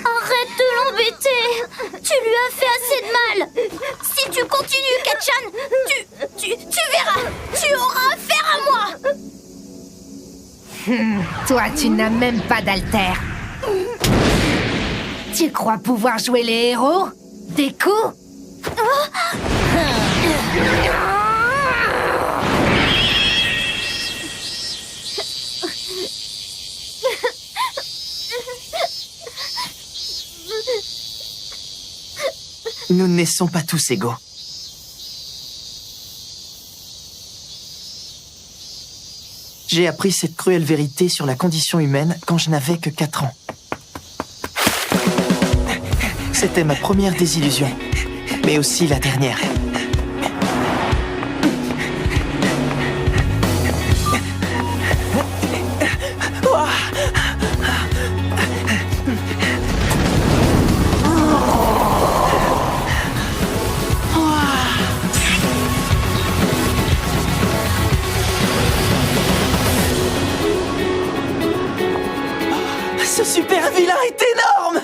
Arrête de l'embêter. Tu lui as fait assez de mal. Si tu continues, Ketchan, tu verras. Tu auras affaire à moi. Toi, tu n'as même pas d'alter. Tu crois pouvoir jouer les héros? Des coups? Nous ne naissons pas tous égaux. J'ai appris cette cruelle vérité sur la condition humaine quand je n'avais que 4 ans. C'était ma première désillusion, mais aussi la dernière. Ce super vilain est énorme!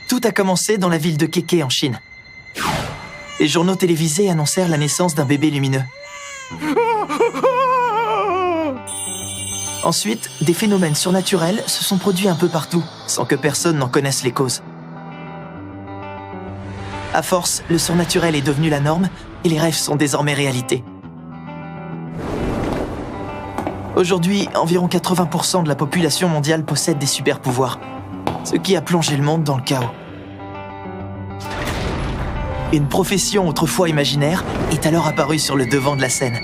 Tout a commencé dans la ville de Keke en Chine. Les journaux télévisés annoncèrent la naissance d'un bébé lumineux. Ensuite, des phénomènes surnaturels se sont produits un peu partout, sans que personne n'en connaisse les causes. À force, le surnaturel est devenu la norme et les rêves sont désormais réalité. Aujourd'hui, environ 80% de la population mondiale possède des super-pouvoirs, ce qui a plongé le monde dans le chaos. Une profession autrefois imaginaire est alors apparue sur le devant de la scène.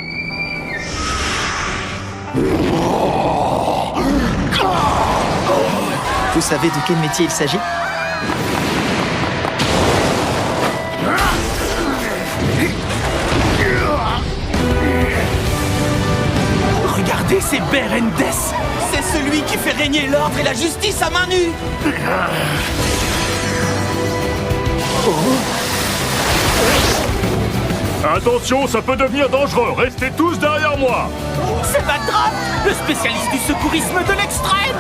Vous savez de quel métier il s'agit ? Regardez, c'est Berendes! C'est celui qui fait régner l'ordre et la justice à main nue! Attention, ça peut devenir dangereux. Restez tous derrière moi. C'est Backdraft, le spécialiste du secourisme de l'extrême!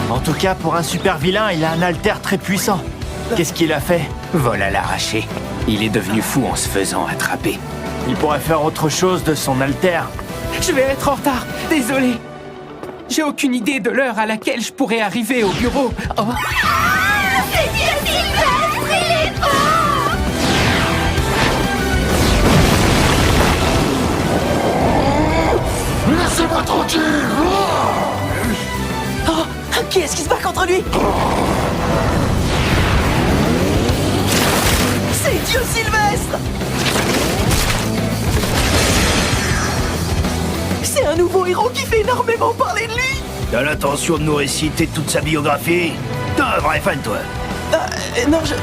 En tout cas, pour un super vilain, il a un alter très puissant. Qu'est-ce qu'il a fait? Vol à l'arraché. Il est devenu fou en se faisant attraper. Il pourrait faire autre chose de son alter. Je vais être en retard, désolé. J'ai aucune idée de l'heure à laquelle je pourrais arriver au bureau. Oh. C'est Dieu Sylvestre, il est fort! Laissez-moi tranquille. Oh, qui est-ce qui se bat contre lui? C'est Dieu Sylvestre! C'est un nouveau héros qui fait énormément parler de lui! T'as l'intention de nous réciter toute sa biographie? T'es un vrai fan, toi. Non, je...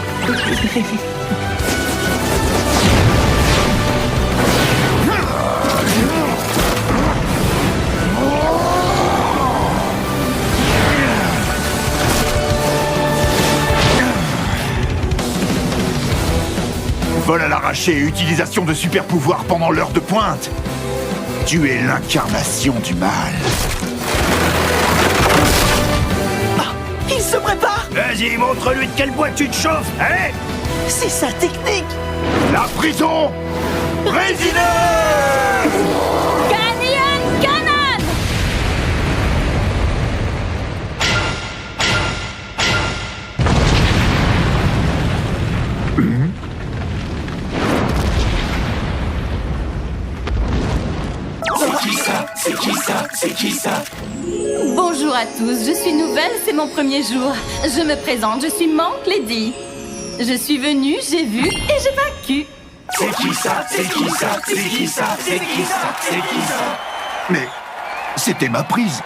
Vol à l'arraché et utilisation de super pouvoirs pendant l'heure de pointe. Tu es l'incarnation du mal. Il se prépare! Vas-y, montre-lui de quel bois tu te chauffes, allez! C'est sa technique! La prison résineuse! Canyon Cannon! Bonjour à tous, je suis nouvelle, c'est mon premier jour. Je me présente, je suis Monk Lady. Je suis venue, j'ai vu et j'ai vaincu. Mais c'était ma prise.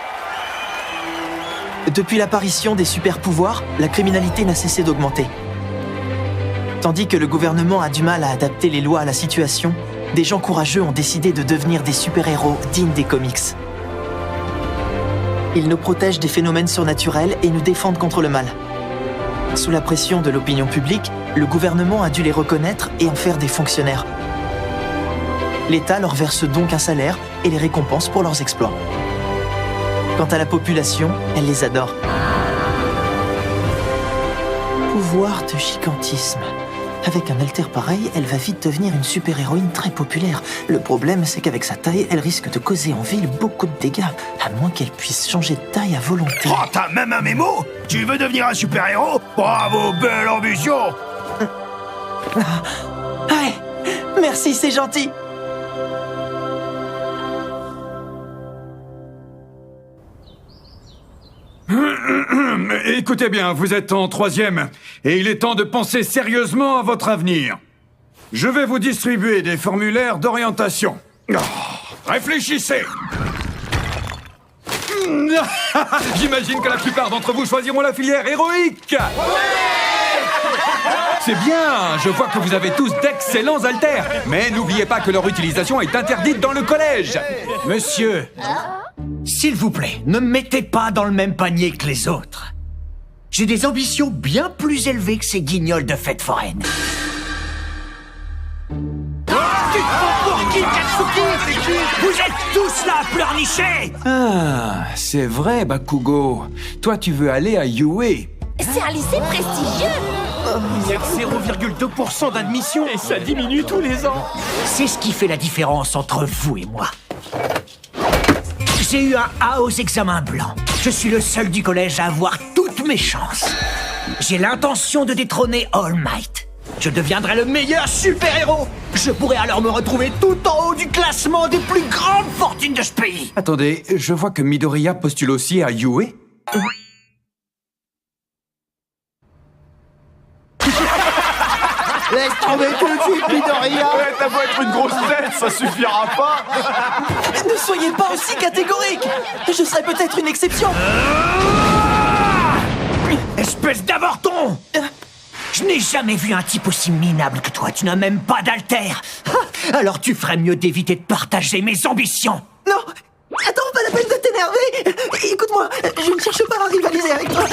Depuis l'apparition des super pouvoirs, la criminalité n'a cessé d'augmenter. Tandis que le gouvernement a du mal à adapter les lois à la situation, des gens courageux ont décidé de devenir des super-héros dignes des comics. Ils nous protègent des phénomènes surnaturels et nous défendent contre le mal. Sous la pression de l'opinion publique, le gouvernement a dû les reconnaître et en faire des fonctionnaires. L'État leur verse donc un salaire et les récompense pour leurs exploits. Quant à la population, elle les adore. Pouvoir de gigantisme. Avec un alter pareil, elle va vite devenir une super-héroïne très populaire. Le problème, c'est qu'avec sa taille, elle risque de causer en ville beaucoup de dégâts, à moins qu'elle puisse changer de taille à volonté. Oh, t'as même un mémo? Tu veux devenir un super-héros? Bravo, belle ambition! Ouais, merci, c'est gentil. Écoutez bien, vous êtes en 3e, et il est temps de penser sérieusement à votre avenir. Je vais vous distribuer des formulaires d'orientation. Oh, réfléchissez. J'imagine que la plupart d'entre vous choisiront la filière héroïque. C'est bien, je vois que vous avez tous d'excellents haltères. Mais n'oubliez pas que leur utilisation est interdite dans le collège. Monsieur, s'il vous plaît, ne me mettez pas dans le même panier que les autres. J'ai des ambitions bien plus élevées que ces guignols de fête foraine. Tu te prends pour qui, Katsuki? Vous êtes tous là à pleurnicher! Ah, c'est vrai, Bakugo. Toi, tu veux aller à UA. C'est un lycée prestigieux! Il y a 0,2% d'admission. Et ça diminue tous les ans. C'est ce qui fait la différence entre vous et moi. J'ai eu un A aux examens blancs. Je suis le seul du collège à avoir toutes mes chances. J'ai l'intention de détrôner All Might. Je deviendrai le meilleur super-héros. Je pourrai alors me retrouver tout en haut du classement des plus grandes fortunes de ce pays. Attendez, je vois que Midoriya postule aussi à UA. Laisse tomber tout de suite, Midoriya. T'as beau être une grosse tête, ça suffira pas. Ne soyez pas aussi catégorique. Je serais peut-être une exception. Espèce d'avorton! Je n'ai jamais vu un type aussi minable que toi. Tu n'as même pas d'alter. Alors tu ferais mieux d'éviter de partager mes ambitions. Non, attends, pas la peine de t'énerver. Écoute-moi, je ne cherche pas à rivaliser avec toi.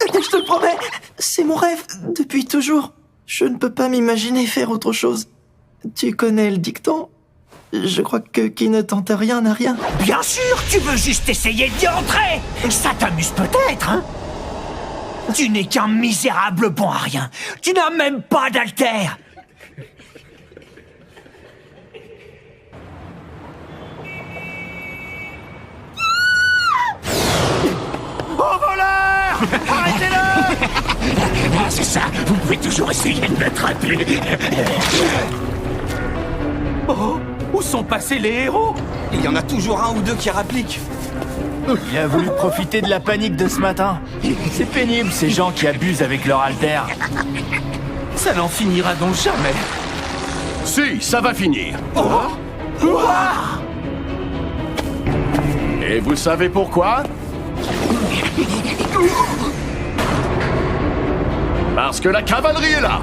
Je te le promets, c'est mon rêve depuis toujours. Je ne peux pas m'imaginer faire autre chose. Tu connais le dicton? Je crois que qui ne tente rien n'a rien. Bien sûr, tu veux juste essayer d'y entrer. Ça t'amuse peut-être, hein? Tu n'es qu'un misérable bon à rien. Tu n'as même pas d'alter. Au voleur! Arrêtez-le! Ah, c'est ça, vous pouvez toujours essayer de m'attraper. Oh, où sont passés les héros? Il y en a toujours un ou deux qui rappliquent. Il a voulu profiter de la panique de ce matin. C'est pénible, ces gens qui abusent avec leur alter. Ça n'en finira donc jamais. Si, ça va finir. Et vous savez pourquoi? Parce que la cavalerie est là.